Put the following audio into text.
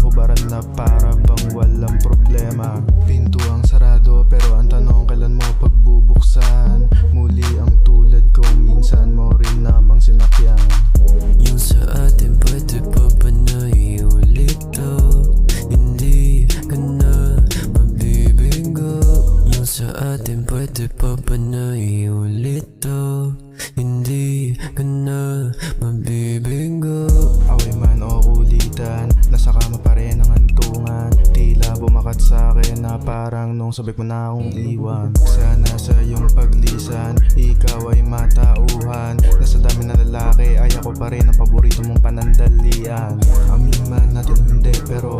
hubaran na para bang walang problema. Pinto ang sarado pero ang tanong kailan mo pagbubuksan. Muli ang tulad ko, minsan mo rin namang sinakyan. Yung sa atin pwede pa ba na iulit to? Hindi ka na mabibigo. Yung sa atin pwede pa ba na iulit to? Hindi ka na mabibigo. Away man o kulitan, nasa kama pa rin ang hantungan. Tila bumakat sa akin na parang nung sabik mo na akong iwan. Sana sa iyong paglisan, ikaw ay matauhan. Nasa dami na lalaki, ay ako pa rin ang paborito mong panandalian. Amin man natin o hindi, pero